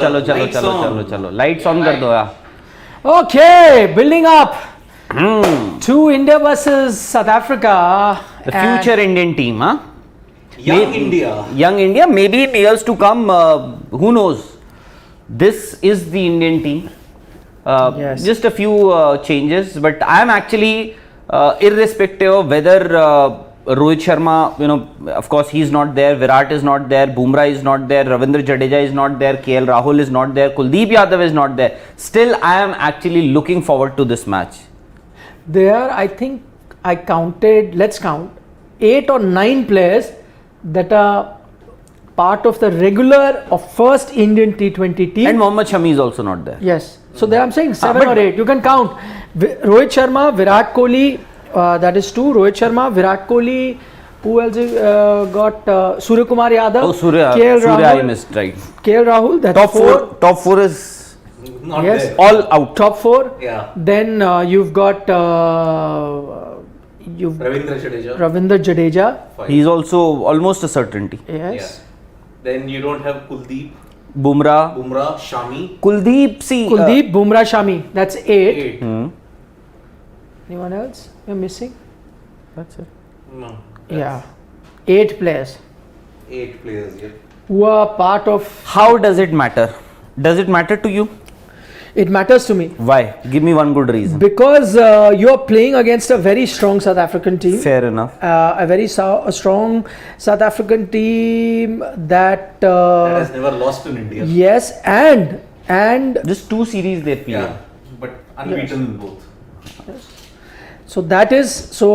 चलो lights on कर दो यार. Okay, building up. To India versus South Africa. The future Indian team, huh? Young India. Maybe in years to come, who knows? This is the Indian team. Yes. Just a few changes, but I am actually irrespective of whether Rohit Sharma, of course he's not there, Virat is not there, Bumrah is not there, Ravindra Jadeja is not there, KL Rahul is not there, Kuldeep Yadav is not there. Still, I am actually looking forward to this match. There, I think I counted, let's count, 8 or 9 players that are part of the regular or first Indian T20 team. And Mohammad Shami is also not there. Yes. So there I'm saying 7 or 8. You can count. Rohit Sharma, Virat Kohli, that is 2. Rohit Sharma, Virat Kohli. Who else got Surya Kumar Yadav? Oh, Surya I missed, right. KL Rahul, that's 4. Top 4 is Not Yes. there. all out. Top 4. Yeah. Then you've got Ravindra Jadeja. Fine. He's also almost a certainty. Yes. Then you don't have Kuldeep, Bumrah, Shami. Kuldeep, see. Kuldeep, Bumrah, Shami. That's 8. 8. Anyone else you're missing? That's it. No. Yeah. 8 players 8 players, yeah. who are part of. How does it matter? Does it matter to you? It matters to me Why? Give me one good reason. because you're playing against a very strong South African team. Fair enough. A very strong South African team that. That has never lost in India. Yes, and Just 2 series they play. Yeah. But unbeaten in both. so that is so.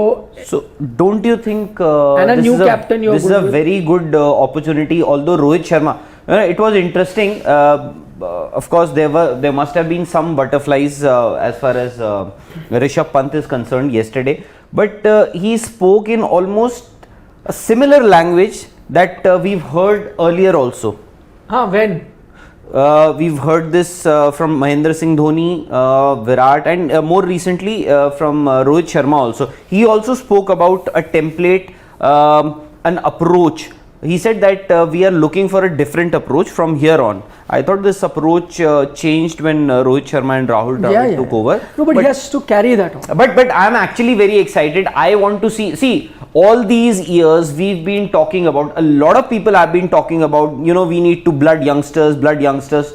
So don't you think And a this new is captain you're this is good a with? very good opportunity? Although Rohit Sharma, it was interesting. Of course, there must have been some butterflies as far as Rishabh Pant is concerned yesterday, but he spoke in almost a similar language that we've heard earlier also. When? We've heard this from Mahendra Singh Dhoni, Virat, and more recently from Rohit Sharma also. He also spoke about a template, an approach. He said that we are looking for a different approach from here on. I thought this approach changed when Rohit Sharma and Rahul Dravid took over. No, but he has to carry that on. But I am actually very excited. I want to see all these years we've been talking about, a lot of people have been talking about, we need to blood youngsters.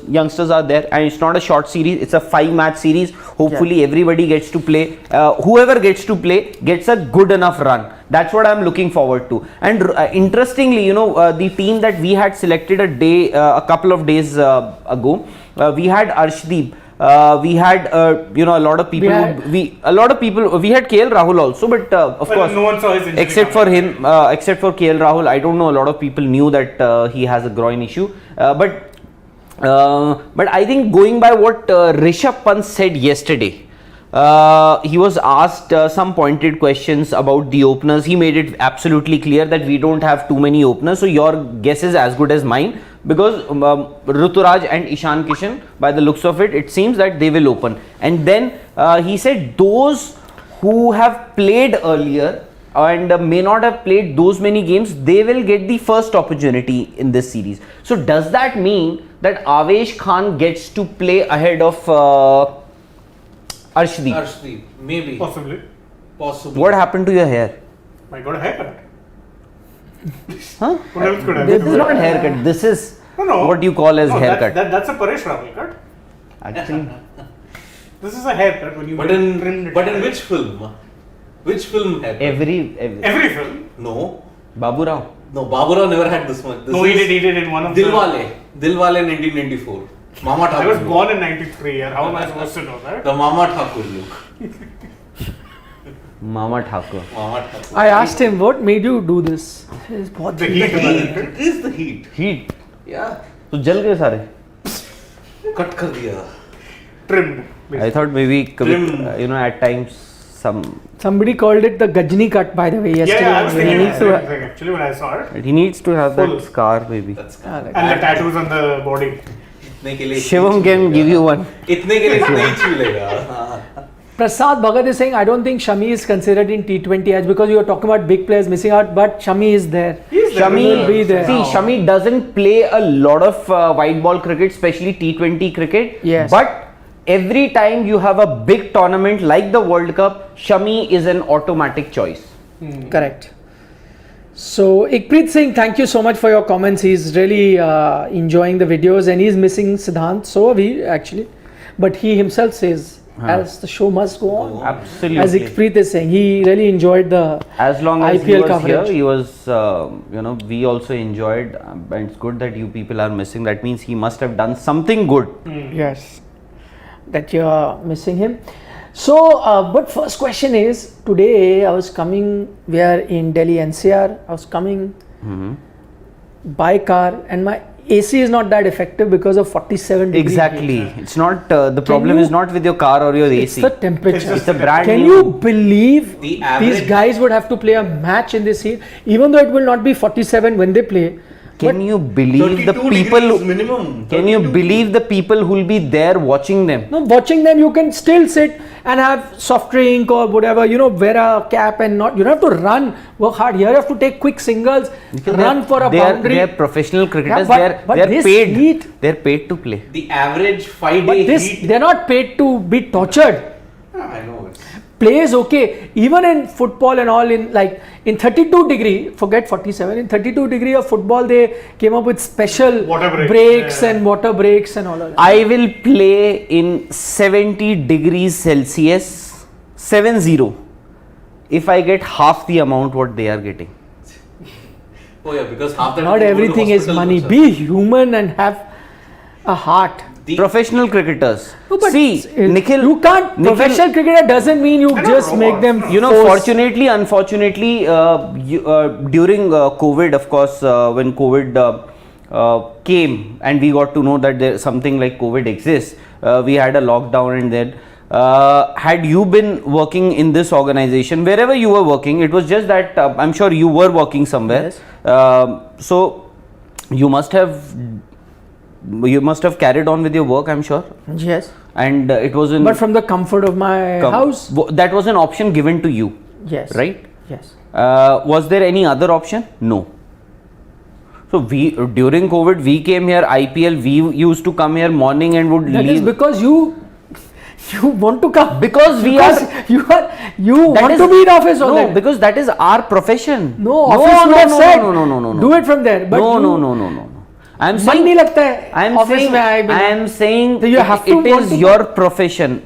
Youngsters are there, and it's not a short series, it's a 5-match series. Hopefully everybody gets to play. Whoever gets to play gets a good enough run. That's what I'm looking forward to. And interestingly, the team that we had selected a couple of days ago, we had Arshdeep. We had a lot of people. We had KL Rahul also, but of course, no one saw his injury except for him, except for KL Rahul, I don't know. A lot of people knew that he has a groin issue, but I think going by what Rishabh Pant said yesterday. He was asked some pointed questions about the openers. He made it absolutely clear that we don't have too many openers, so your guess is as good as mine, because Ruturaj and Ishan Kishan, by the looks of it, it seems that they will open. And then he said those who have played earlier and may not have played those many games, they will get the first opportunity in this series. So does that mean that Avesh Khan gets to play ahead of Arshdeep, maybe. Possibly. What happened to your hair? I got a haircut. Huh? What else could I This do? is not haircut. This is No. what you call as haircut. That's a Paresh Rawal cut. Actually, This is a haircut when you But trimmed it. in which film? Which film had every Every film. No. Babu Rao. No, Babu Rao never had this one. This No, he is did in one of Dilwale 1994. Mama I was Thakur. born in 93. How am I supposed to know that? The Mama Thakur look. Mama Thakur. Mama Thakur. I asked him what made you do this. The heat. It is the heat. Heat. Yeah. तो जल गए सारे. Cut कर दिया. Trimmed. I thought maybe Trim. at times Somebody called it the Gajni cut, by the way, yesterday. Yeah, I was thinking He the needs same to- thing actually when I saw it. he needs to have Full. that scar maybe. That's Ah, like- And the tattoos on the body. इतने के लिए Shivam can give you one. इतने के लिए नहीं मिलेगा. Prasad Bhagat is saying, I don't think Shami is considered in T20 as because you are talking about big players missing out, but Shami is there. He's there. Shami will be there. See, Shami doesn't play a lot of white ball cricket, especially T20 cricket. Yes. But every time you have a big tournament like the World Cup, Shami is an automatic choice. Correct. So Ikpreet Singh, thank you so much for your comments. He's really enjoying the videos and he's missing Siddhant. So are we actually. But he himself says, as the show must go on. Absolutely. As Ikpreet is saying, he really enjoyed the As long as IPL he was coverage. here, he was, we also enjoyed. And it's good that you people are missing. That means he must have done something good. Yes, that you are missing him. So, but first question is, today I was coming, we are in Delhi NCR, I was coming by car and my AC is not that effective because of 47 degrees. Exactly. It's not, the problem you- is not with your car or your It's AC. the temperature. It's a brand Can new. you believe The these average- guys would have to play a match in this heat, even though it will not be 47 when they play. Can you believe the 32 people? degrees minimum. Can you 32. believe the people who will be there watching them? No, watching them, you can still sit and have soft drink or whatever, wear a cap and not, you don't have to run, work hard. Here you have to take quick singles, run for a boundary. They are professional cricketers. but they are this paid. heat- They are paid to play. The average 5-day But this, heat. they're not paid to be tortured. I know. Play is okay. Even in football and all, in 32 degree, forget 47, in 32 degree of football, they came up with special Water breaks, breaks yeah. and water breaks and all of that. I will play in 70 degrees Celsius, 7-0, if I get half the amount what they are getting. Oh yeah, because half the Not time you go to everything is hospital money. also. Be human and have a heart. The- Professional cricketers. No, but See, Nikhil. you can't. Nikhil- Professional cricketer doesn't mean you They're not just make robots, them. no. You know, force- fortunately, unfortunately, during COVID, of course, when COVID came and we got to know that there something like COVID exists, we had a lockdown and then had you been working in this organization, wherever you were working, it was just that I'm sure you were working somewhere. Yes. So you must have carried on with your work, I'm sure, Yes. and it was in But from the comfort of my house. that was an option given to you, Yes. right? Yes. Was there any other option? No. So we during COVID we came here IPL. We used to come here morning and would That is leave because you want to come because we because are. you that want is- to be in office all No, that. because that is our profession. No, office would have said no. do it from there. But no, you, no. I'm मन saying. नहीं लगता है I'm office saying. में आए बिना. I am saying. So you have to it want is to- your profession.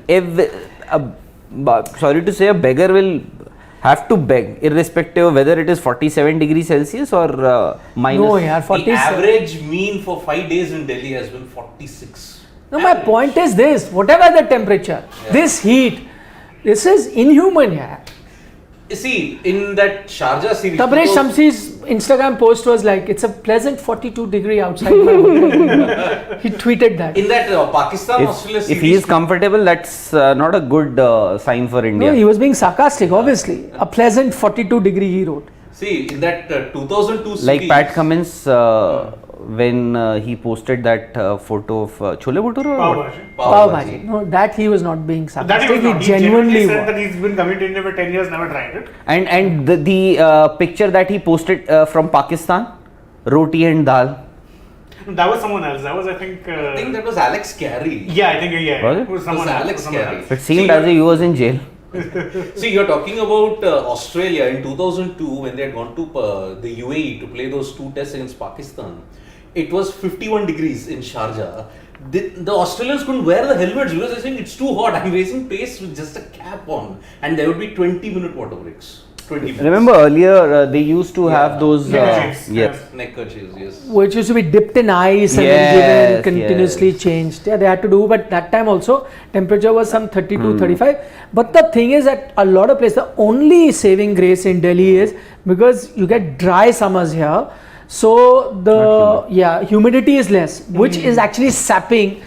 Sorry to say, a beggar will have to beg, irrespective of whether it is 47 degrees Celsius or minus. No, yaar, The 47. average mean for 5 days in Delhi has been 46. No, my Average. point is this: whatever the temperature, this heat, this is inhuman, yeah. See, in that Sharjah series. Tabrez because- Shamsi's Instagram post was like, "It's a pleasant 42 degree outside my hotel." He tweeted that. In that Pakistan Australia If series. he is comfortable, that's not a good sign for India. No, he was being sarcastic, obviously. A pleasant 42 degree, he wrote. See, in that 2002 series. Like Pat Cummins, when he posted that photo of Chole Bhature or Pav what? Bhaji. Pav Bhaji. No, that he was not being That he sarcastic. was He not. He genuinely said was. that he's been coming to India for 10 years, never tried it. And the picture that he posted from Pakistan, roti and dal. That was someone else. That was, I think. I think that was Alex Carey. Yeah, I think, yeah. Was it? It was It someone was else. Alex someone Carey. else. It seemed as if he was in jail. See, you're talking about Australia in 2002 when they had gone to the UAE to play those 2 tests against Pakistan. It was 51 degrees in Sharjah. The Australians couldn't wear the helmets because they're saying it's too hot. I'm racing pace with just a cap on, and there would be 20-minute water breaks. 20 minutes. Remember earlier they used to have those. Neckerchiefs, Yes. Neckerchiefs, yes. Which used to be dipped in ice and Yes, then given, continuously yes. changed. Yeah, they had to do, but that time also temperature was some 32, 35. But the thing is that a lot of places, the only saving grace in Delhi is because you get dry summers here. So the humidity is less, which is actually sapping.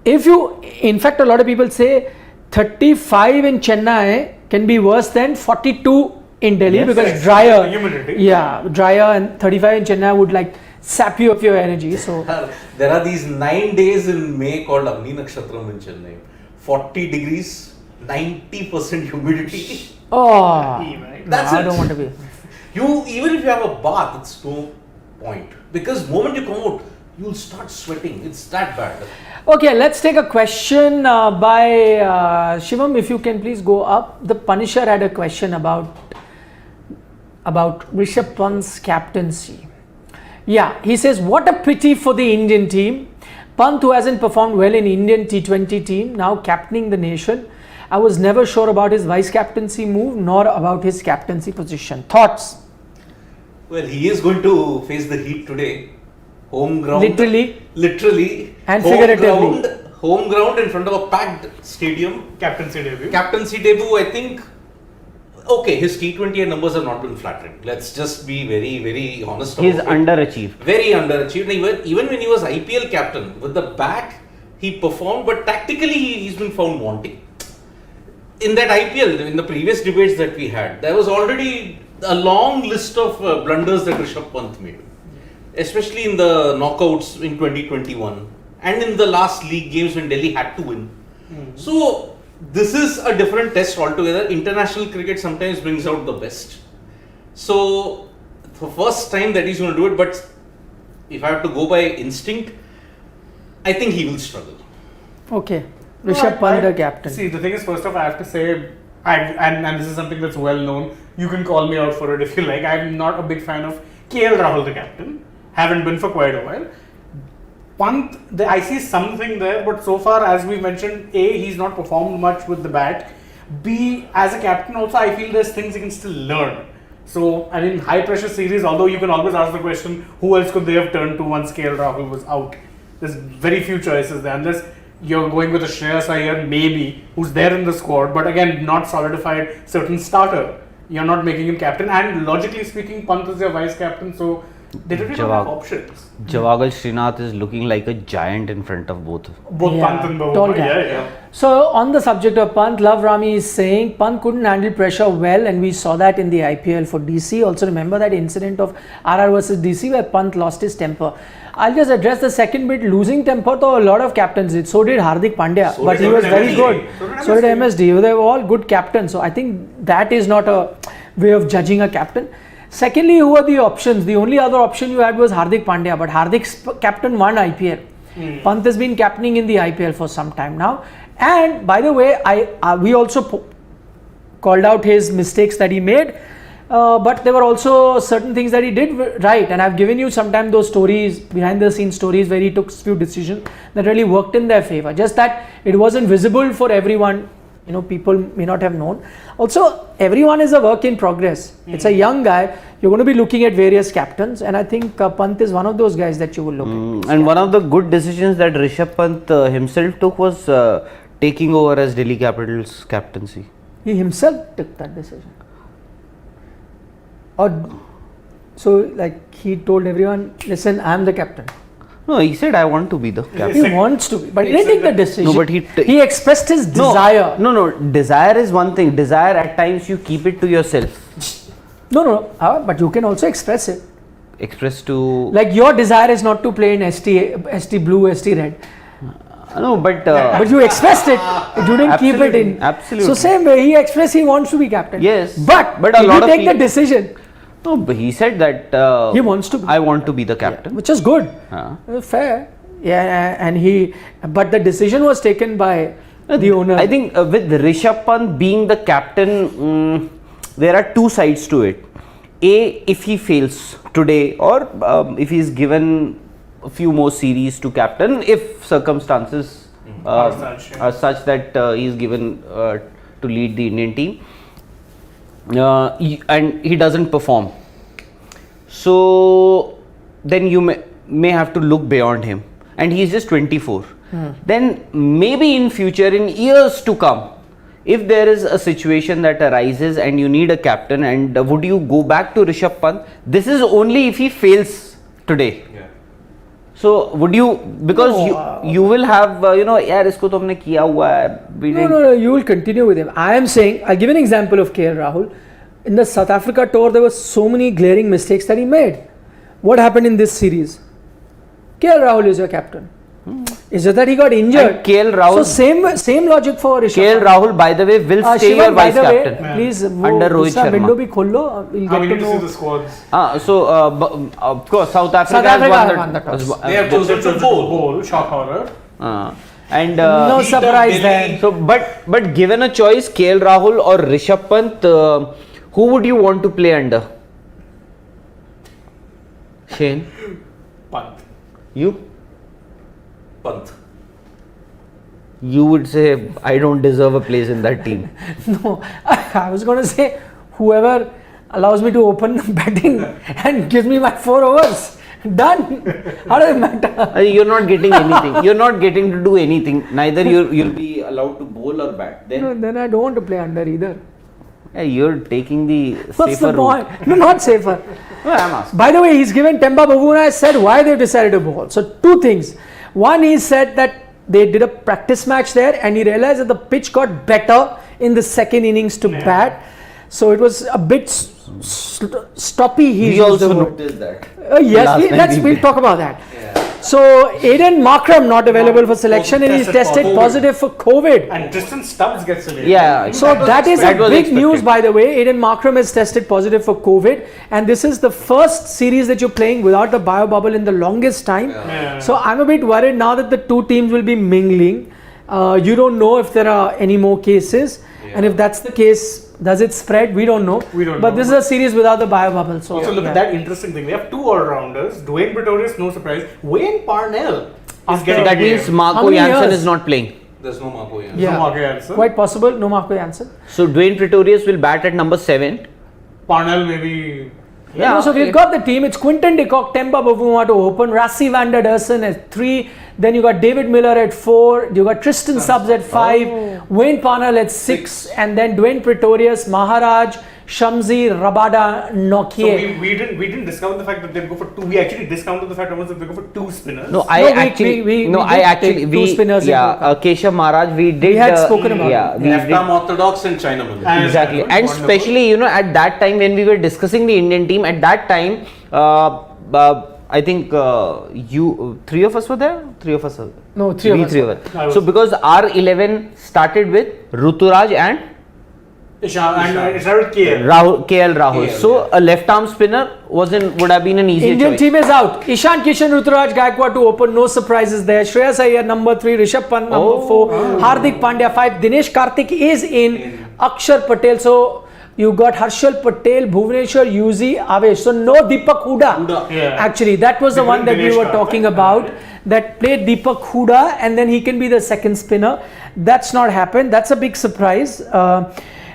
If you, in fact, a lot of people say 35 in Chennai can be worse than 42 in Delhi Yes. because Yes, drier. the humidity. Yeah, drier, and 35 in Chennai would like sap you of your energy. So There are these 9 days in May called Agni Nakshatram in Chennai. 40 degrees, 90% humidity. Oh, Right? That's no, I it. don't want to be. Even if you have a bath, it's no point because moment you come out, you'll start sweating. It's that bad. Okay, let's take a question by Shivam. If you can please go up. The Punisher had a question about Rishabh Pant's captaincy. Yeah, he says, what a pity for the Indian team. Pant, who hasn't performed well in Indian T20 team, now captaining the nation. I was never sure about his vice captaincy move nor about his captaincy position. Thoughts? Well, he is going to face the heat today. Home ground. Literally. And home figuratively. Home ground in front of a packed stadium. Captaincy debut. Captaincy debut, I think. Okay, his T20 numbers have not been flattering. Let's just be very, very honest. He's about it. underachieved. Very underachieved. Even when he was IPL captain, with the bat, he performed, but tactically he's been found wanting. In that IPL, in the previous debates that we had, there was already a long list of blunders that Rishabh Pant made, especially in the knockouts in 2021 and in the last league games when Delhi had to win. So this is a different test altogether. International cricket sometimes brings out the best. So the first time that he's going to do it, but if I have to go by instinct, I think he will struggle. Okay. Rishabh Pant, the captain. See, the thing is, first off, I have to say, and this is something that's well known. You can call me out for it if you like. I'm not a big fan of KL Rahul, the captain. Haven't been for quite a while. Pant, I see something there, but so far, as we mentioned, A, he's not performed much with the bat. B, as a captain also, I feel there's things he can still learn. So, I mean, high pressure series, although you can always ask the question, who else could they have turned to once KL Rahul was out? There's very few choices there, unless you're going with a Shreyas Iyer, maybe, who's there in the squad, but again, not solidified certain starter. You're not making him captain, and logically speaking, Pant is your vice captain, so they don't have options. Javagal Srinath is looking like a giant in front of both. Both Yeah, Pant and Babu. tall guy. Yeah. So on the subject of Pant, Love Rami is saying Pant couldn't handle pressure well, and we saw that in the IPL for DC. Also remember that incident of RR versus DC where Pant lost his temper. I'll just address the second bit. Losing temper, though, a lot of captains did. So did Hardik Pandya, So but did he was very MSD. good. So did MSD. They were all good captains. So I think that is not a way of judging a captain. Secondly, who are the options? The only other option you had was Hardik Pandya, but Hardik's captain won IPL. Pant has been captaining in the IPL for some time now. And by the way, we also called out his mistakes that he made, but there were also certain things that he did right. And I've given you sometime those stories, behind the scenes stories, where he took few decisions that really worked in their favor. Just that it wasn't visible for everyone. You know, people may not have known. Also, everyone is a work in progress. It's a young guy. You're going to be looking at various captains, and I think Pant is one of those guys that you will look at. And one of the good decisions that Rishabh Pant himself took was taking over as Delhi Capitals captaincy. He himself took that decision. Or so, like he told everyone, "Listen, I'm the captain." No, he said, I want to be the captain. He wants to be, but he didn't take the decision. No, but he expressed his desire. No, desire is one thing. Desire, at times, you keep it to yourself. No. But you can also express it. Express to... Like your desire is not to play in ST blue, ST red. No, but... But you expressed it. You didn't keep it in. Absolutely. So same way, he expressed he wants to be captain. Yes. But a he lot did of take the decision. No, but he said that... He wants to be. I want to be the captain. Which is good. Fair. Yeah, and but the decision was taken by the owner. I think with Rishabh Pant being the captain, there are two sides to it. A, if he fails today, or if he is given a few more series to captain, if circumstances are such that he is given to lead the Indian team, and he doesn't perform, so then you may have to look beyond him, and he is just 24. Then maybe in future, in years to come, if there is a situation that arises and you need a captain, and would you go back to Rishabh Pant? This is only if he fails today. Yeah. So would you, because you will have yaar isko to humne kiya hua hai. No, you will continue with him. I am saying, I'll give an example of KL Rahul. In the South Africa tour, there were so many glaring mistakes that he made. What happened in this series? KL Rahul is your captain. It's just that he got injured. And KL Rahul- So same logic for Rishabh. KL Rahul, by the way, will stay Shivam, your by vice the way, captain please under Rohit दूसरा window Sharma. भी खोल लो. We'll How get we to need to see know. the squads. So of course, South Africa, South Africa has won the toss. They have chosen to bowl. Bowl, shock horror. And No Beat up surprise Delhi. there. so, but given a choice, KL Rahul or Rishabh Pant, who would you want to play under? Shane, Pant. you? Pant. You would say I don't deserve a place in that team. No, I was going to say whoever allows me to open batting and gives me my 4 overs. Done. How does it matter? You're not getting anything. You're not getting to do anything. Neither you'll be allowed to bowl or bat. No, then I don't want to play under either. You're taking the What's safer the route. point? No, not safer. No, I'm asking. By the way, he's given Temba Bavuna said why they've decided to bowl. So 2 things. One, he said that they did a practice match there and he realized that the pitch got better in the second innings to bat. So it was a bit stoppy. He We used also the word. noticed that. Yes, Last time we'll we talk about that. Yeah. So Aiden Markram not available for selection and he's tested Tested positive for COVID. And Tristan Stubbs gets selected. Yeah. So that is a that was big expected. news, by the way. Aiden Markram has tested positive for COVID, and this is the first series that you're playing without the bio bubble in the longest time. Yeah. So I'm a bit worried now that the 2 teams will be mingling. You don't know if there are any more cases, and if that's the case, does it spread? We don't know. We don't but know. this is a series without the bio bubble. So Also, look yeah. at that interesting thing. We have 2 all-rounders. Dwayne Pretorius, no surprise. Wayne Parnell is After- getting That a game. means Marco How many Jansen years? is not playing. There's no Marco here. Yeah. No Marco Jansen. Quite possible. No Marco Jansen. So Dwayne Pretorius will bat at number 7. Parnell maybe. Yeah, so we've got the team. It's Quinton de Kock, Temba Bavuma to open, Rassi van der Dersen at 3. Then you got David Miller at 4. You got Tristan Stubbs at 5. Wayne Parnell at 6. And then Dwayne Pretorius, Maharaj, Shamsi, Rabada, So Nokia. we didn't discount the fact that they go for 2. We actually discounted the fact almost that they go for 2 spinners. No, No, we did take 2 spinners yeah, into account. Keshav Maharaj, we did. had spoken about yeah, it. we Left did. arm orthodox and Chinaman. And- Exactly, and Wonderful. especially at that time when we were discussing the Indian team, at that time, I think 3 of us were there. 3 of us. No, 3 of We us. 3 of I us. was- So because our 11 started with Ruturaj and Ishan and Israel KL. KL Rahul. KL, So yeah. a left arm spinner would have been an easy Indian choice. team is out. Ishan Kishan, Ruturaj Gaikwad to open. No surprises there. Shreyas Iyer number 3. Rishabh Pant number 4. Hardik Pandya 5. Dinesh Karthik is in. Akshar Patel. So you got Harshal Patel, Bhuvaneshwar, Yuzi, Avesh. So no Deepak Huda. Yeah. Actually, that was the They one put that we Dinesh were Karthik. talking about. That played Deepak Huda and then he can be the second spinner. That's not happened. That's a big surprise.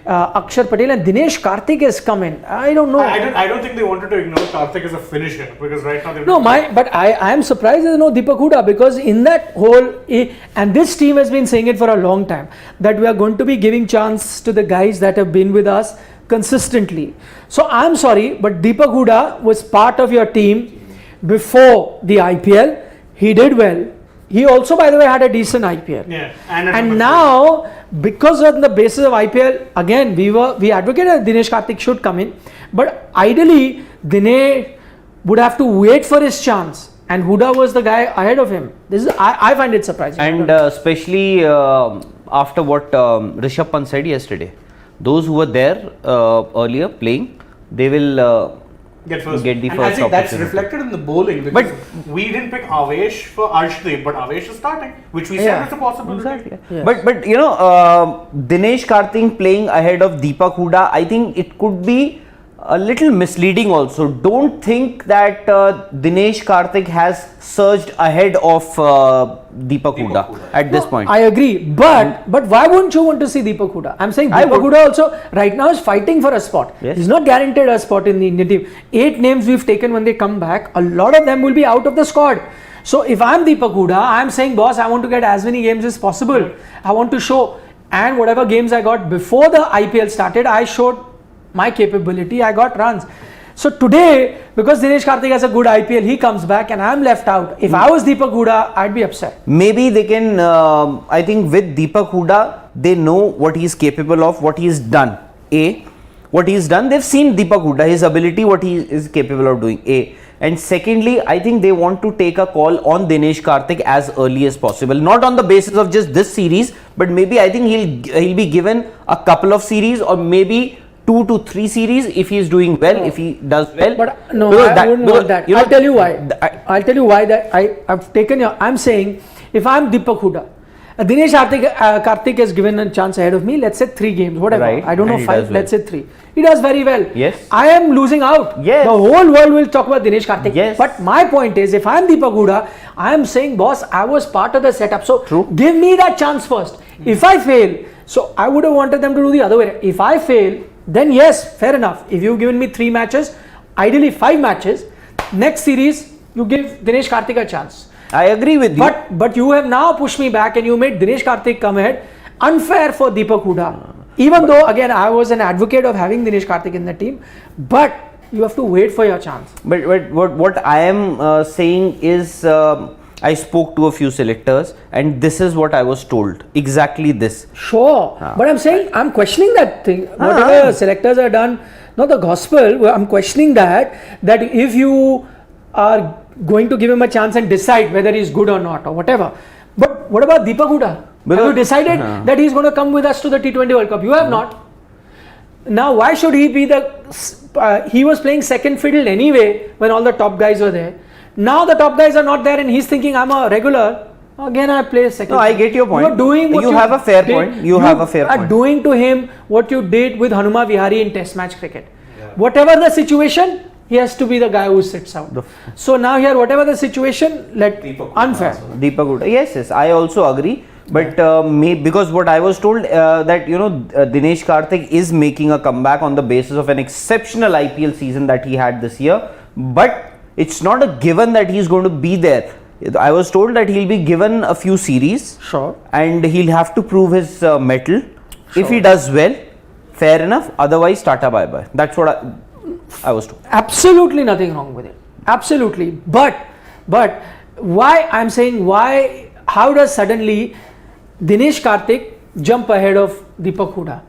Akshar Patel and Dinesh Karthik has come in. I don't know. I don't think they wanted to ignore Karthik as a finisher because right now they No, but I am surprised there's no Deepak Huda because in that whole, and this team has been saying it for a long time, that we are going to be giving chance to the guys that have been with us consistently. So I'm sorry, but Deepak Huda was part of your team before the IPL. He did well. He also, by the way, had a decent IPL. Yeah, and And now, because on the basis of IPL, again, we advocated that Dinesh Karthik should come in. But ideally, Dinesh would have to wait for his chance. And Huda was the guy ahead of him. This is I find it surprising. And especially after what Rishabh Pant said yesterday, those who were there earlier playing, they will get first. get the And first I think that's opportunity. reflected in the bowling because we didn't pick Avesh for Arshdeep, but Avesh is starting, which we said is a possibility. Exactly. Yes. But Dinesh Karthik playing ahead of Deepak Huda, I think it could be a little misleading also. Don't think that Dinesh Karthik has surged ahead of Deepak Huda at this point. I agree, but why wouldn't you want to see Deepak Huda? I'm saying I Deepak would. Huda also right now is fighting for a spot. Yes. He's not guaranteed a spot in the Indian team. 8 names we've taken when they come back. A lot of them will be out of the squad. So if I'm Deepak Huda, I'm saying, boss, I want to get as many games as possible. I want to show, and whatever games I got before the IPL started, I showed my capability. I got runs. So today, because Dinesh Karthik has a good IPL, he comes back and I'm left out. If I was Deepak Huda, I'd be upset. Maybe they can, I think with Deepak Huda, they know what he's capable of, what he's done. What he's done, they've seen Deepak Huda, his ability, what he is capable of doing. And secondly, I think they want to take a call on Dinesh Karthik as early as possible. Not on the basis of just this series, but maybe I think he'll be given a couple of series or maybe 2 to 3 series if he is doing well, if he does well. But no, Because I wouldn't want that. I'll tell you why. I'll tell you why that I've taken your. I'm saying if I'm Deepak Huda, Dinesh Karthik has given a chance ahead of me. Let's say 3 games, whatever. Right. I don't know And he 5. does well. Let's say 3. He does very well. Yes. I am losing out. Yes. The whole world will talk about Dinesh Karthik. Yes. But my point is, if I'm Deepak Huda, I am saying, boss, I was part of the setup. So True. give me that chance first. If I fail, so I would have wanted them to do the other way. If I fail, then yes, fair enough. If you've given me 3 matches, ideally 5 matches, next series you give Dinesh Karthik a chance. I agree with you. But you have now pushed me back and you made Dinesh Karthik come ahead. Unfair for Deepak Huda. Even though again I was an advocate of having Dinesh Karthik in the team, but you have to wait for your chance. But what I am saying is, I spoke to a few selectors and this is what I was told. Exactly this. Sure, but I'm saying I'm questioning that thing. Whatever selectors are done, not the gospel. I'm questioning that if you are going to give him a chance and decide whether he's good or not or whatever. But what about Deepak Huda? Have you decided that he's going to come with us to the T20 World Cup? You have not. Now, why should he be he was playing second fiddle anyway when all the top guys were there. Now the top guys are not there and he's thinking I'm a regular. Again, I play second. No, I get your point. You are doing what you have a fair point. You have a fair are point. doing to him what you did with Hanuma Vihari in Test match cricket. Yeah. Whatever the situation, he has to be the guy who sits out. So now here, whatever the situation, unfair. Deepak Huda. Yes, I also agree. But because what I was told that Dinesh Karthik is making a comeback on the basis of an exceptional IPL season that he had this year. But it's not a given that he's going to be there. I was told that he'll be given a few series. Sure. And he'll have to prove his mettle. Sure. If he does well, fair enough. Otherwise, tata bye-bye. That's what I was told. Absolutely nothing wrong with it. Absolutely. But why I'm saying how does suddenly Dinesh Karthik jump ahead of Deepak Huda?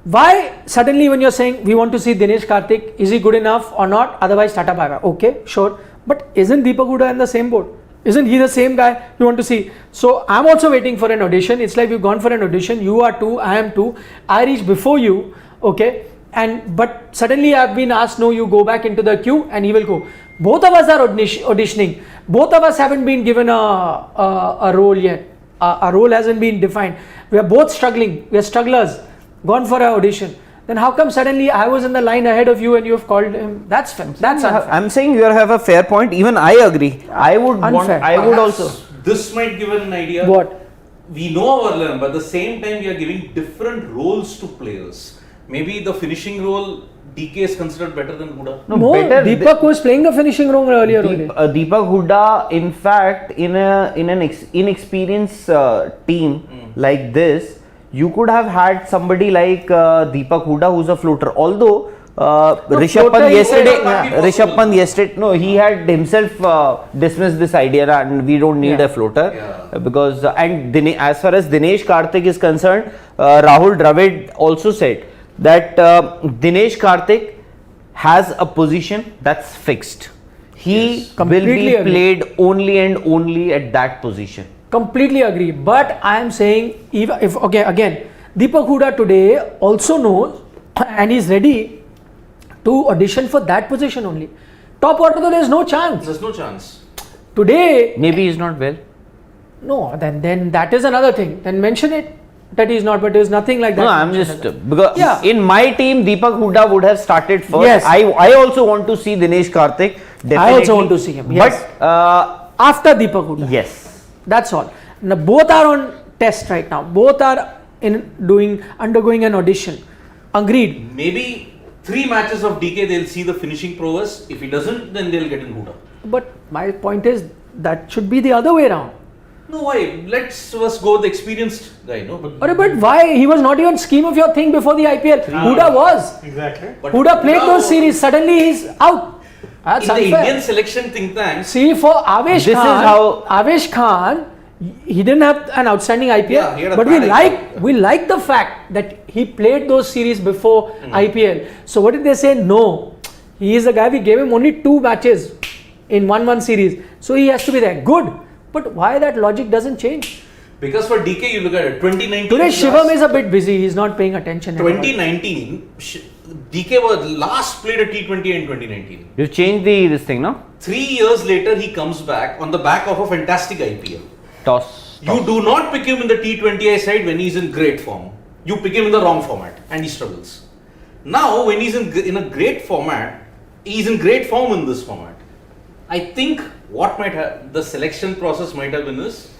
Why suddenly when you're saying we want to see Dinesh Karthik, is he good enough or not? Otherwise tata bye bye. Okay, sure. But isn't Deepak Huda in the same boat? Isn't he the same guy you want to see? So I'm also waiting for an audition. It's like we've gone for an audition. You are 2, I am 2. I reach before you. Okay. But suddenly I've been asked, no, you go back into the queue and he will go. Both of us are auditioning. Both of us haven't been given a role yet. A role hasn't been defined. We are both struggling. We are strugglers. Gone for an audition. Then how come suddenly I was in the line ahead of you and you have called him? That's fair. That's unfair. I'm saying you have a fair point. Even I agree. I would also. This might give an idea. What? We know our learn, but at the same time we are giving different roles to players. Maybe the finishing role DK is considered better than Huda. No, Deepak was playing a finishing role earlier. Deepak Huda, in fact, in an inexperienced team like this, you could have had somebody like Deepak Huda who's a floater. Although Rishabh Pant yesterday, no, he had himself dismissed this idea and we don't need a floater because as far as Dinesh Karthik is concerned, Rahul Dravid also said that Dinesh Karthik has a position that's fixed. He will be played only and only at that position. Completely agree. But I am saying, again, Deepak Huda today also knows and is ready to audition for that position only. Top order, though, there's no chance. There's no chance. Today. Maybe he's not well. No, then that is another thing. Then mention it. That he's not, but there's nothing like that. No, I'm just because in my team Deepak Huda would have started first. Yes. I also want to see Dinesh Karthik. Definitely. I also want to see him. Yes. But after Deepak Huda. Yes. That's all. Now both are on test right now. Both are undergoing an audition. Agreed. Maybe 3 matches of DK they'll see the finishing prowess. If he doesn't, then they'll get in Huda. But my point is that should be the other way around. No, why? Let's first go with the experienced guy, no? But why? He was not even scheme of your thing before the IPL. Huda was. Exactly. But Huda played those series. Suddenly he's out. That's in unfair. the Indian selection think tank. See, for Avesh Khan, he didn't have an outstanding IPL. But we like the fact that he played those series before IPL. So what did they say? No. He is a guy, we gave him only 2 matches. in 1-1 series. So he has to be there. Good. But why that logic doesn't change? Because for DK, you look at it, 2019. Today Shivam is a bit busy. He's not paying attention. 2019, DK was last played a T20 in 2019. You changed this thing, no? 3 years later, he comes back on the back of a fantastic IPL. Toss. You do not pick him in the T20I side when he's in great form. You pick him in the wrong format and he struggles. Now, when he's in a great format, he's in great form in this format. I think what might have, the selection process might have been is,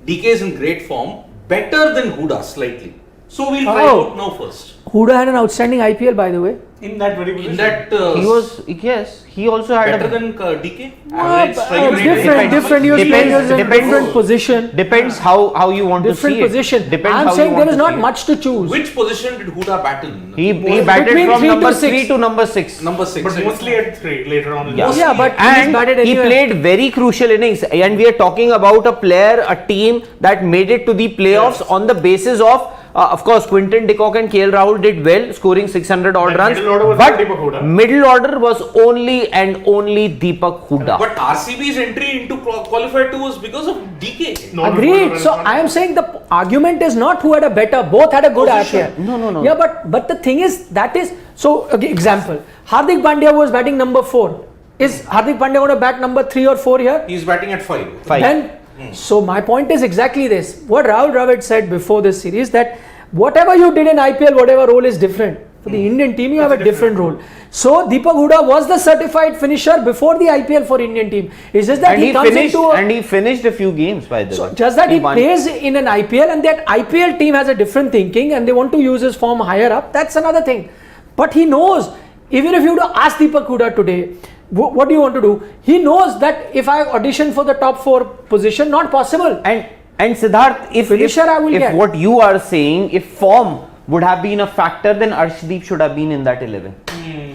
DK is in great form, better than Huda slightly. So we'll try out now first. Huda had an outstanding IPL, by the way. In that very position. In that, He was, yes, he also had better a... than DK? Average strike rate. Different. He was playing in a different position. Depends how you want to see Different it. position. Depends I'm how saying you there want is to not see it. much to choose. Which position did Huda bat in? He batted Between from 3 to number 6. 3 to number 6. Number 6. But mostly at 3 later on in Yeah. the Yeah, but he's And batted he anywhere. played very crucial innings, and we are talking about a player, a team that made it to the playoffs on the basis of course, Quinton de Kock and KL Rahul did well, scoring 600 odd That runs. middle order was But Deepak Huda. middle order was only and only Deepak Huda. But RCB's entry into qualifier 2 was because of DK. No, Agreed. So I am saying the argument is not who had a better. Both had a good Position. IPL. No. Yeah, but the thing is that is so. Okay, example: Hardik Pandya was batting number 4. Is Hardik Pandya going to bat number 3 or 4 here? He's batting at 5. Then, so my point is exactly this. What Rahul Dravid said before this series, that whatever you did in IPL, whatever role is different. For the Indian team, you have a different role. So Deepak Huda was the certified finisher before the IPL for Indian team. It's just that And he comes finished, into and he finished a few games, by the so way. just that he won. plays in an IPL, and that IPL team has a different thinking and they want to use his form higher up. That's another thing. But he knows, even if you would ask Deepak Huda today, what do you want to do? He knows that if I audition for the top 4 position, not possible. And Siddharth, if Finisher I will get. what you are saying, if form would have been a factor, then Arshdeep should have been in that 11.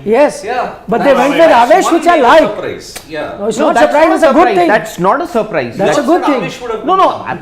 Yes. Yeah. But they went with That's Avesh, one which I big like. surprise. Yeah. No, it's No, not that's surprise, it's a good surprise. thing. That's not a surprise. That's a good thing. Avesh would have No, gone.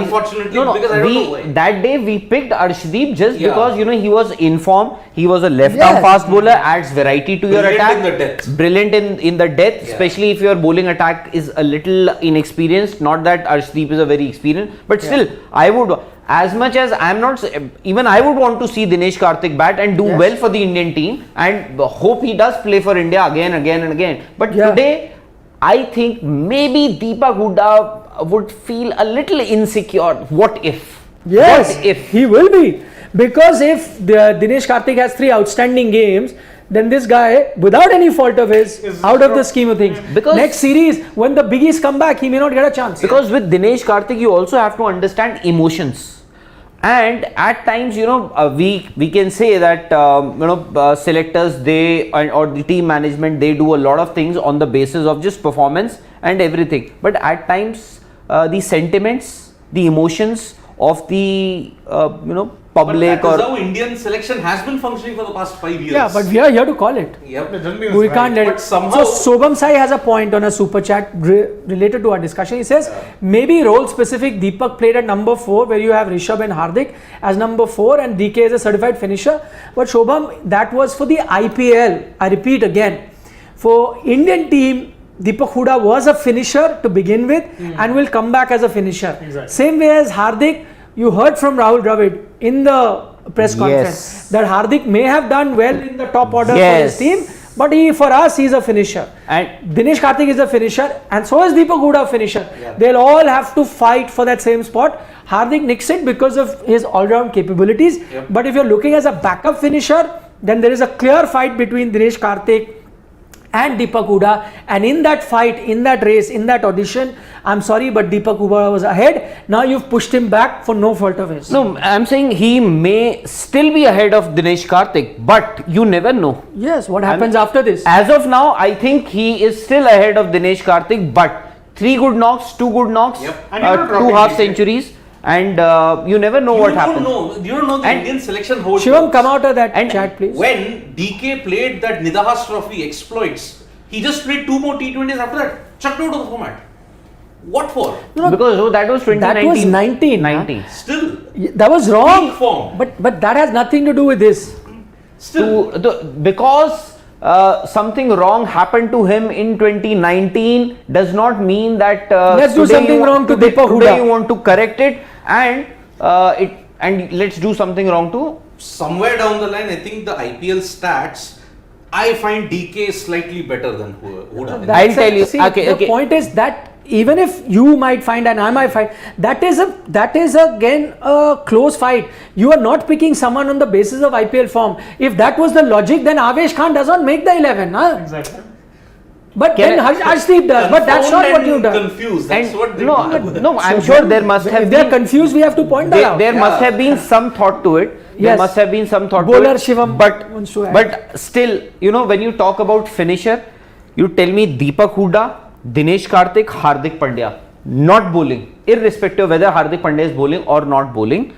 Unfortunately, because I don't know why. That day we picked Arshdeep just Yeah. because he was in form. He was a left-arm Yes. fast bowler, adds variety to your Brilliant attack. in the depth. Brilliant in the depth, Yeah. especially if your bowling attack is a little inexperienced. Not that Arshdeep is a very experienced, but still, I would. As much as I am not, even I would want to see Dinesh Karthik bat and do Yes. well for the Indian team, and hope he does play for India again and again. But Yeah. today, I think maybe Deepak Huda would feel a little insecure. What if? Yes, What if? he will be, because if Dinesh Karthik has 3 outstanding games, then this guy, without any fault of his, Is out of the dropped. scheme of things. Because- next series, when the biggies come back, he may not get a chance. Because with Dinesh Karthik, you also have to understand emotions. And at times, we can say that selectors or the team management, they do a lot of things on the basis of just performance and everything. But at times, the sentiments, the emotions of the public, But that is or how Indian selection has been functioning for the past 5 years. yeah, but we are here to call it. Yep. It doesn't mean We it's can't right. let But it. somehow- So Sobham Sai has a point on a super chat related to our discussion. He says maybe role specific. Deepak played at number 4, where you have Rishabh and Hardik as number 4, and DK is a certified finisher. But Shobham, that was for the IPL. I repeat again, for Indian team, Deepak Huda was a finisher to begin with, and will come back as a finisher. Exactly. Same way as Hardik, you heard from Rahul Dravid in the press conference Yes. that Hardik may have done well in the top order for his Yes. team, but for us, he's a finisher. and Dinesh Karthik is a finisher, and so is Deepak Huda a finisher. Yeah. They'll all have to fight for that same spot. Hardik nicks it because of his all-round capabilities. Yep. But if you're looking as a backup finisher, then there is a clear fight between Dinesh Karthik and Deepak Huda, and in that fight, in that race, in that audition, I'm sorry, but Deepak Huda was ahead. Now you've pushed him back for no fault of his. no, I'm saying he may still be ahead of Dinesh Karthik, but you never know. Yes, what happens after this? As of now, I think he is still ahead of Dinesh Karthik, but 3 good knocks, 2 good knocks, Yep. And you're not 2 dropping half DK. centuries, and you never know You what don't happens. know. You don't know the And- Indian selection whole. Shivam, works. come out of that And chat, please. When DK played that Nidahas Trophy exploits, he just played 2 more T20s after that, chucked out of the format. What for? Because that was 2019. That was 19. 19. Still, That was wrong. Peak form. But that has nothing to do with this. still. Because something wrong happened to him in 2019 does not mean that Let's do something wrong to Deepak today Hooda. you want to correct it, and let's do something wrong to. Somewhere down the line, I think the IPL stats, I find DK slightly better than Hooda. I'll tell you. See, Okay, the point is that even if you might find and I might find, that is again a close fight. You are not picking someone on the basis of IPL form. If that was the logic, then Avesh Khan does not make the 11. Huh? Exactly. But Can then I- Harshdeep does. But that's not what you do. Confused. That's And what they do. no, I'm sure there must have If they are been. confused, we have to point that out. There must have been some thought to it. There Yes. must have been some thought Bowler to it. Shivam wants to add. But still, when you talk about finisher, you tell me Deepak Hooda, Dinesh Karthik, Hardik Pandya, not bowling, irrespective of whether Hardik Pandya is bowling or not bowling.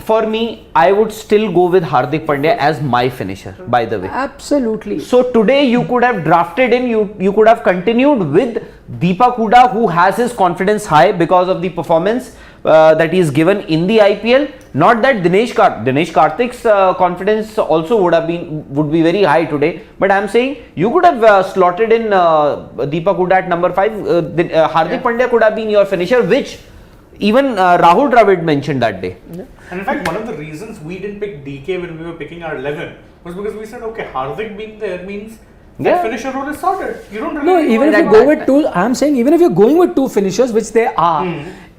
For me, I would still go with Hardik Pandya as my finisher, by the way. Absolutely. So today you could have drafted in, you could have continued with Deepak Hooda, who has his confidence high because of the performance that he is given in the IPL. Not that Dinesh Karthik's confidence also would be very high today, but I am saying you could have slotted in Deepak Hooda at number 5. Hardik Pandya could have been your finisher, which even Rahul Dravid mentioned that day. And in fact, one of the reasons we didn't pick DK when we were picking our 11 was because we said, okay, Hardik being there means Yeah. that finisher role is sorted. You don't really No, need even one if you that go much. with two, I'm saying even if you're going with two finishers, which they are,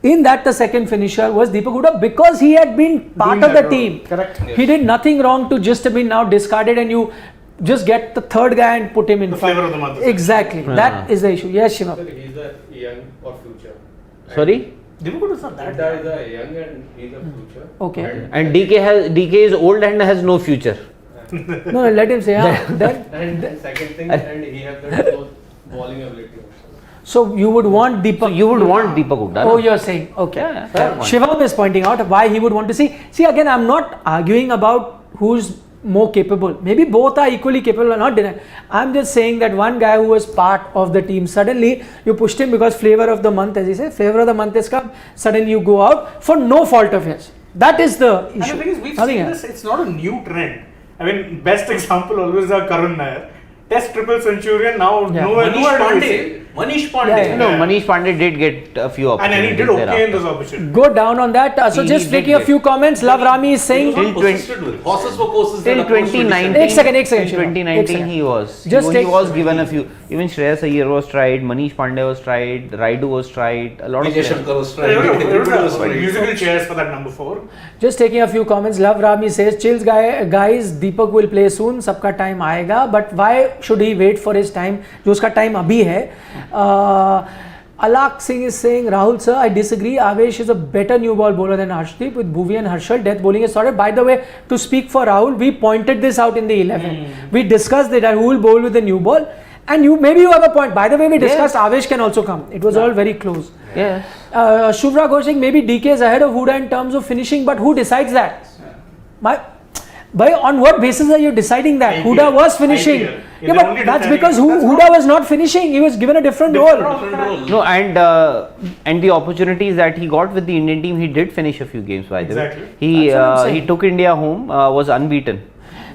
in that the second finisher was Deepak Hooda because he had been part Doing of the that role. team. Correct. He did nothing wrong to just have been now discarded and you just get the third guy and put him in. The flavor of the month. Exactly. That is the issue. Yes, Shiva. He's a young or future. Sorry? Deepak Hooda is not that Hooda bad. is a young and he's a future. Okay. And DK is old and has no future. No, let him say. Then, And second thing, and he has that bowling ability also. so you would want Deepak. So you would want Deepak Hooda. Oh, no? you're saying, okay. Yeah, fair point. Shivam is pointing out why he would want to see. See, again, I'm not arguing about who's more capable. Maybe both are equally capable or not denying. I'm just saying that one guy who was part of the team, suddenly you pushed him because flavor of the month, as he said, flavor of the month has come, suddenly you go out for no fault of his. That is the And issue. the thing is, we've Nothing seen else. this, it's not a new trend. I mean, best example always are Karun Nair. Test triple centurion, now Yeah. nowhere do we see. Manish Pandey. Yeah, yeah. No, Manish Pandey did get a few And opportunities. he did okay in thereafter. those opportunities. Go down on that. So He just did taking a get- few comments. Love Rami is He saying. was not Till persisted with. Horses were courses Till that approached 2019. Ek second, Till Shivam. 2019 Ek he was. Just he take- was given a few. Even Shreyas Iyer was tried. Manish Pandey was tried. Raidu was tried. A lot of Vijay players. Shankar was It trying. Everybody was was trying. musical chairs for that number 4. Just taking a few comments. Love Rami says, chills guys, Deepak will play soon. सबका time आएगा. But why should he wait for his time? जो उसका time अभी है. Alak Singh is saying, Rahul sir, I disagree. Avesh is a better new ball bowler than Harshdeep with Bhuvi and Harshal. Death bowling is sorted. By the way, to speak for Rahul, we pointed this out in the 11. We discussed that who will bowl with the new ball. And maybe you have a point. By the way, we discussed Avesh can also come. It was all very close. Yes. Shuvra Ghosh saying maybe DK is ahead of Hooda in terms of finishing, but who decides that? On what basis are you deciding that? IPL. Hooda was finishing. IPL. Yeah, They're but only that's deciding- because that's Hooda was not finishing. He was given a different role. Different role. No, and the opportunities that he got with the Indian team, he did finish a few games. By the Exactly. way, he That's what I'm saying. he took India home, was unbeaten.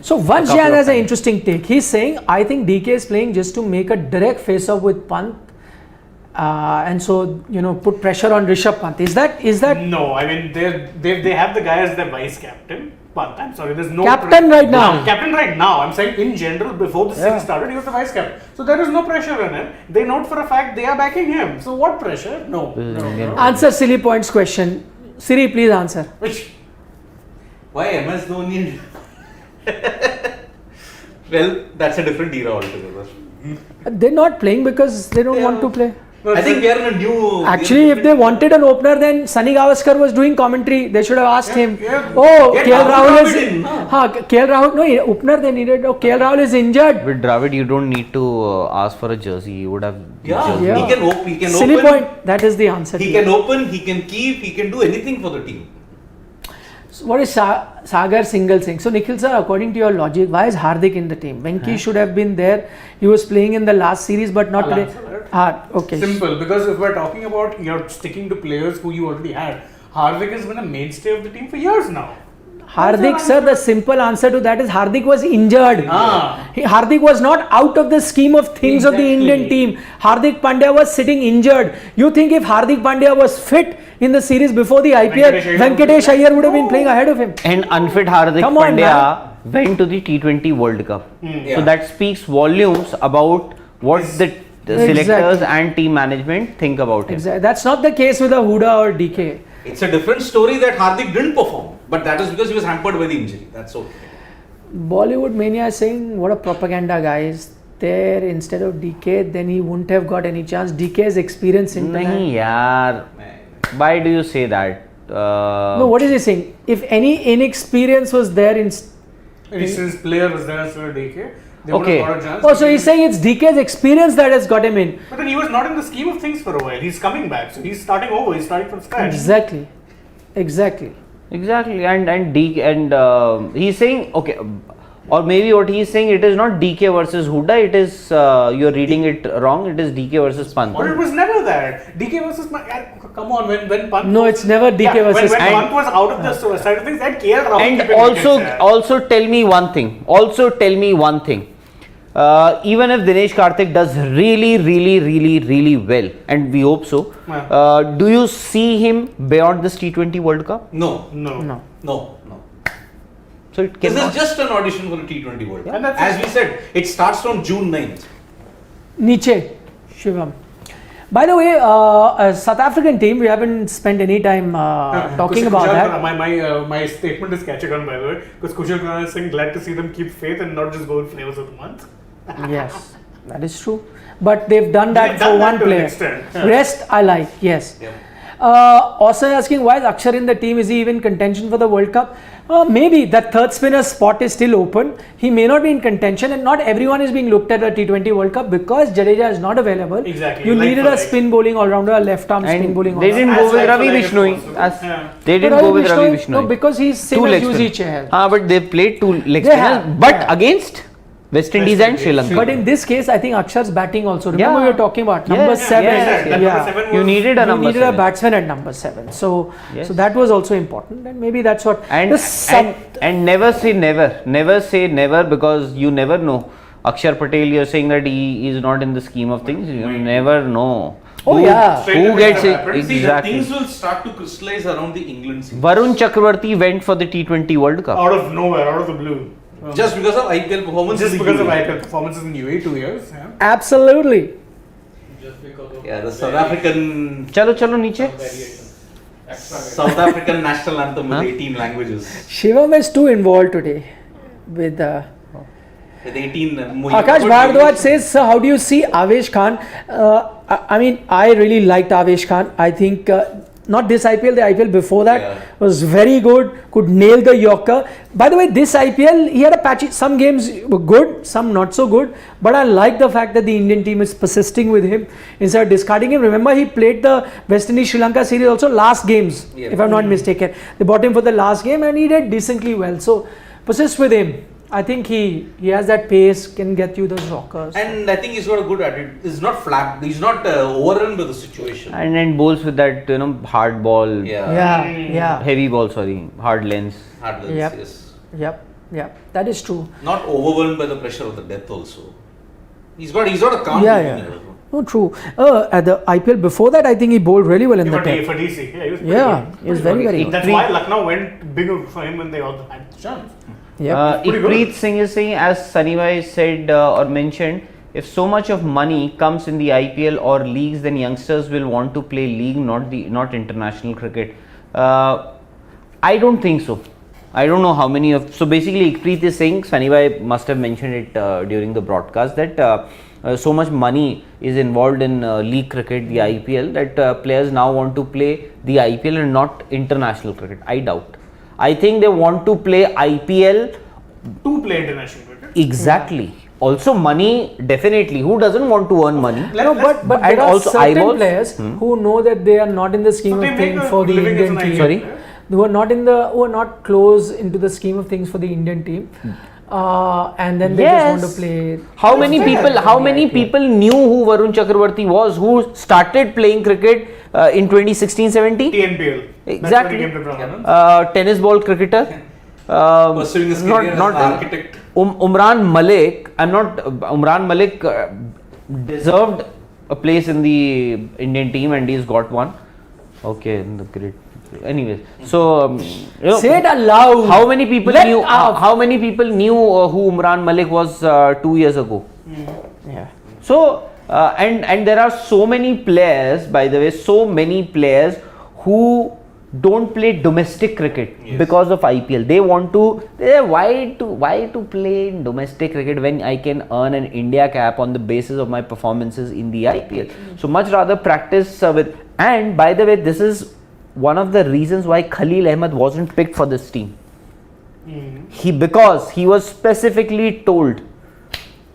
So Vansh couple Jain of has an times. interesting take. He's saying, I think DK is playing just to make a direct face-off with Pant. And so, put pressure on Rishabh Pant. Is that No, I mean, they have the guy as their vice captain. But I'm sorry, there's no Captain right now. No, captain right now. I'm saying in general, before the season started, he was the vice captain. So there is no pressure on him. They note for a fact they are backing him. So what pressure? No. answer silly points question? Siri, please answer. Which Why MS Dhoni? Well, that's a different era altogether. They're not playing because they don't want to play. I think we are in a new. Actually, if they wanted an opener, then Sunny Gavaskar was doing commentary. They should have asked him. yeah. Oh, Get KL Rahul Rahul is. in. KL Rahul, no, opener they needed. Oh, KL Rahul is injured. With Dravid, you don't need to ask for a jersey. You would have. Yeah, jersey. Yeah. he can open. He can Silly open. point. That is the answer. He to can it. open. He can keep. He can do anything for the team. So what is Sagar Single saying? So Nikhil sir, according to your logic, why is Hardik in the team? Venki should have been there. He was playing in the last series, but not I'll today. answer that. Okay. Simple, because if we're talking about you're sticking to players who you already had, Hardik has been a mainstay of the team for years now. Hardik, sir, the simple answer to that is Hardik was injured. Ah. Hardik was not out of the scheme of things of the Indian team. Hardik Pandya was sitting injured. You think if Hardik Pandya was fit in the series before the IPL, Venkatesh Iyer would have been playing ahead of him. And unfit Hardik Come on, Pandya went to the T20 World Cup. Yeah. So that speaks volumes about what the selectors Exactly. and team management think about him. Exactly. That's not the case with a Huda or DK. It's a different story that Hardik didn't perform, but that is because he was hampered by the injury. That's okay. Bollywood Mania is saying what a propaganda guy is there instead of DK, then he wouldn't have got any chance. DK's experience in Nahi yaar. Why do you say that? No, what is he saying? If any inexperience was there in. Since player was there as a DK, they Okay. would have got a chance. Oh, so he's saying it's DK's experience that has got him in. But then he was not in the scheme of things for a while. He's coming back, so he's starting over. He's starting from scratch. Exactly. Exactly. Exactly, and he's saying okay, or maybe what he's saying, it is not DK versus Huda. It is you're reading it wrong. It is DK versus Pant. Or it was never that. DK versus come on, when Pant. No, it's never DK versus when Pant. Pant was out of the side of things, that KL Rahul And kept it also, wickets, yeah. also tell me one thing. Even if Dinesh Karthik does really well, and we hope so, do you see him beyond this T20 World Cup? No. No. So it This cannot. is just an audition for the T20 World Cup. And that's As we said, it starts from June 9th. Niche, Shivam. By the way, South African team, we haven't spent any time talking about Kushal that. Khurana, my statement is catching on, by the way, because Kushal Khurana is saying glad to see them keep faith and not just go with flavors of the month. Yes, that is true. But they've done that They've for done that one to an player. extent. Rest, I like, yes. Yeah. Also asking why is Akshar in the team? Is he even contention for the World Cup? Maybe that third spinner spot is still open. He may not be in contention, and not everyone is being looked at T20 World Cup because Jadeja is not available. Exactly. You Like needed for a like. spin bowling all rounder, a left arm spin And bowling all they rounder. didn't As go with like Ravi for like Bishnoi. possible. As Yeah. they didn't But go with Ravi Bishnoi- Bishnoi. No, because he's same Two as leg Yuzi spinners. Chahal. But they played two leg They spinners, have, but yeah. against West Indies and Sri Lanka. But in this case, I think Akshar's batting also. Remember Yeah. we were talking about Yes, number yes, 7. yes, That Yeah. number 7 You was- needed a You number needed seven. a batsman at number 7. So Yes. that was also important, and maybe that's what. And, the sub- and never say never because you never know. Akshar Patel, you're saying that he is not in the scheme of things. You never know. Oh, yeah. Straight Who away gets that it? happened. See, the Exactly. things will start to crystallize around the England series. Varun Chakravarti went for the T20 World Cup. Out of nowhere, out of the blue. Just because of IPL performance. Just in the because of UAE. IPL performances in UAE 2 years. Yeah. Absolutely. Just because of Yeah, the South African Chalo niche. variation. Extra South African national anthem with 18 languages. Shivam is too involved today with. With 18 Akash Bhardwaj says, sir, how do you see Avesh Khan? I mean, I really liked Avesh Khan. I think not this IPL, the IPL before that was very good, could nail the Yorker. By the way, this IPL, he had a patchy, some games were good, some not so good, but I like the fact that the Indian team is persisting with him instead of discarding him. Remember, he played the West Indies Sri Lanka series also last games, if I'm not mistaken. They bought him for the last game and he did decently well. So, persist with him. I think he has that pace, can get you those rockers. And I think he's got a good attitude. He's not flat. He's not overrun by the situation. And then bowls with that, hard ball, Yeah. heavy ball, hard lens. Hard lens, Yep. yes. Yep. That is true. Not overwhelmed by the pressure of the death also. He's got a calm Yeah. demeanor. No, true. At the IPL before that, I think he bowled really well in the For, test. for DC. Yeah, he was pretty Yeah, good. he was Pretty very good. good. That's why Lucknow went big for him when they all had the chance. Yep. pretty good. Preet Singh is saying, as Sunny Bhai said or mentioned, if so much of money comes in the IPL or leagues, then youngsters will want to play league, not international cricket. I don't think so. I don't know how many of. So basically, Preet is saying, Sunny Bhai must have mentioned it during the broadcast that so much money is involved in league cricket, the IPL, that players now want to play the IPL and not international cricket. I doubt. I think they want to play IPL. To play international cricket. Exactly. Also money, definitely. Who doesn't want to earn money? No, but and there are also certain eyeballs. players who know that they are not in the scheme So they of make things a for the living as Indian an team. IPL Sorry? player. Who are not close into the scheme of things for the Indian team, and then they just want to play. How many people knew who Varun Chakravarti was, who started playing cricket in 2016-17? TNPL. Exactly. That's when he came to prominence. Tennis ball cricketer. Pursuing his career as an architect. Umran Malik. Umran Malik deserved a place in the Indian team, and he's got one. Okay, great. Anyways, so Say it aloud. how many people Let knew? out. How many people knew who Umran Malik was 2 years ago? Yeah. So and there are so many players, by the way, so many players who don't play domestic cricket because of IPL. They want to. Why to play in domestic cricket when I can earn an India cap on the basis of my performances in the IPL? So much rather practice with. And by the way, this is one of the reasons why Khalil Ahmed wasn't picked for this team. Because he was specifically told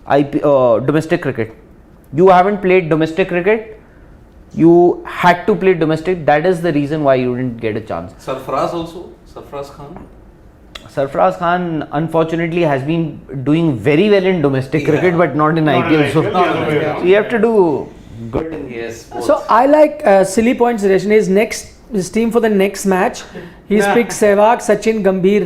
domestic cricket. You haven't played domestic cricket. You had to play domestic. That is the reason why you didn't get a chance. Sarfaraz also. Sarfaraz Khan. Sarfaraz Khan unfortunately has been doing very well in domestic cricket, but not in Not in IPL. So, IPL, the other way around. so you have to do good. Yes. Both. So I like silly points suggestion. His team for the next match. He's picked Sehwag, Sachin, Gambhir,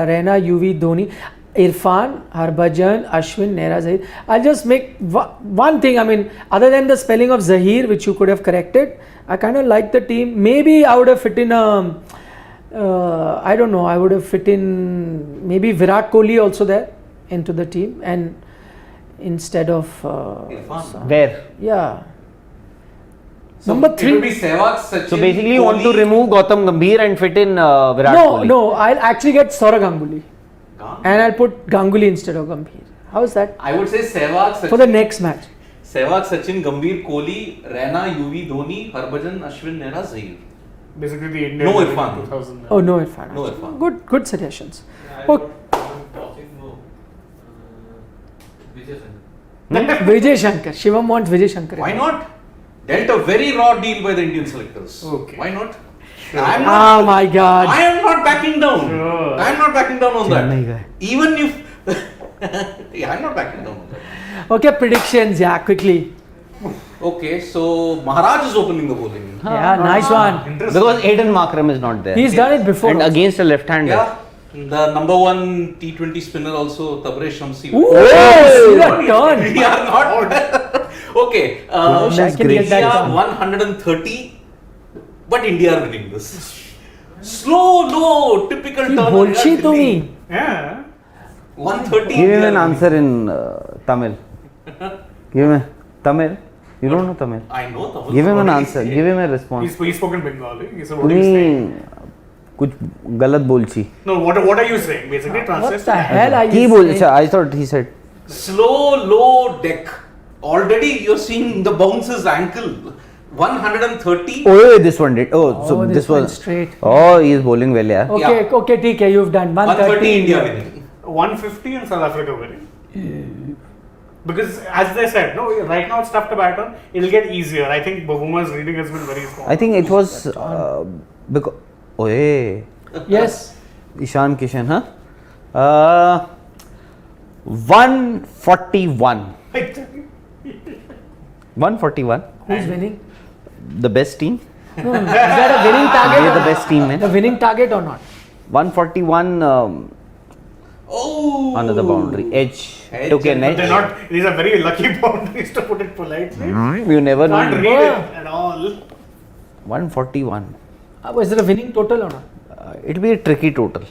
Raina, UV, Dhoni, Irfan, Harbhajan, Ashwin, Nehra, Zahir. I'll just make one thing. I mean, other than the spelling of Zahir, which you could have corrected, I kind of like the team. Maybe I would have fit in I don't know. I would have fit in maybe Virat Kohli also there into the team, and instead of Irfan. Where? yeah. So Number It 3. would be Sehwag, Sachin, So basically, you want to Kohli, remove Gautam Gambhir and fit in Virat Kohli. No, I'll actually get Saurav Ganguly. Khan. And I'll put Ganguly instead of Gambhir. How is that? I would say Sehwag, Sachin. For the next match. Sehwag, Sachin, Gambhir, Kohli, Raina, UV, Dhoni, Harbhajan, Ashwin, Nehra, Zahir. Basically the Indian. No team in Irfan. 2000. Oh, no Irfan. No actually. Irfan. Good suggestions. I Oh. got tossing no. Vijay Sangha. Vijay Shankar. Shivam wants Vijay Shankar. Why not? Dealt a very raw deal by the Indian selectors. Okay. Why not? Sure. I'm not, Oh my God. I am not backing down. Sure. I am not backing down on Chennai that. guy. Even if yeah, I'm not backing down on that. Okay, predictions. Yeah, quickly. Okay, so Maharaj is opening the bowling. Yeah, nice one. Interesting. Because Aiden Markram is not there. He's done it before. And against a left-hander. Yeah. The number one T20 spinner also Tabrez Shamsi. Ooh, see that turn. We are not. Okay. wish I can get that India turn. 130, but India are winning this. Slow, typical He turn. bolchi to me. Yeah. 130. Give him India an are winning. answer in Tamil. Give him a Tamil. You don't know Tamil. I know Tamil. Give him an What answer. is it? Give him a response. He's spoken Bengali. He said, what are you saying? कुछ गलत बोलची. No, what are you saying? Basically, translate. What the hell are He you बोल. saying? I thought he said. Slow, low deck. Already you're seeing the bounces ankle. 130. Oh, this one did. Oh, so Oh, this went was straight. Oh, he is bowling well, yeah. Okay, Yeah. okay, TK, you've done 130 130. India winning. 150 and South Africa winning. Because as they said, no, right now it's tough to bat on. It'll get easier. I think Bavuma's reading has been very strong. I think it was because. Oh, hey. Yes. Ishan Kishan, huh? 141. 141. Who's winning? The best team. No, is that a winning target? We are the best team, man. The winning target or not? 141. Oh. Another boundary. Edge. Edge Took an and They're edge. not, these are very lucky boundaries to put it politely. You never Can't know. read it at all. 141. Was it a winning total or not? It'll be a tricky total.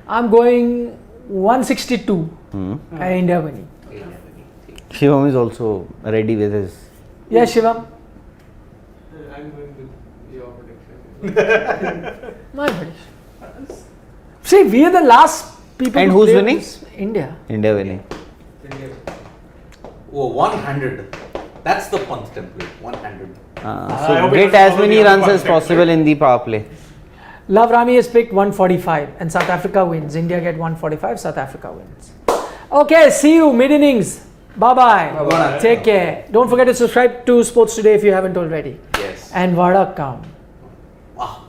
I'm going 162. And India winning. Shivam is also ready with his. Yeah, Shivam. I'm going with your prediction. My prediction. See, we are the last people. And to who's play winning? this. India. India winning. India. Oh, 100. That's the punt template. 100. I So hope it get doesn't as follow many the other runs as concept, possible right? in the power play. Love Rami has picked 145 and South Africa wins. India get 145, South Africa wins. Okay, see you mid innings. Bye bye. Bye-bye. Take care. Don't forget to subscribe to Sports Today if you haven't already. Yes. And Vada come. Wow.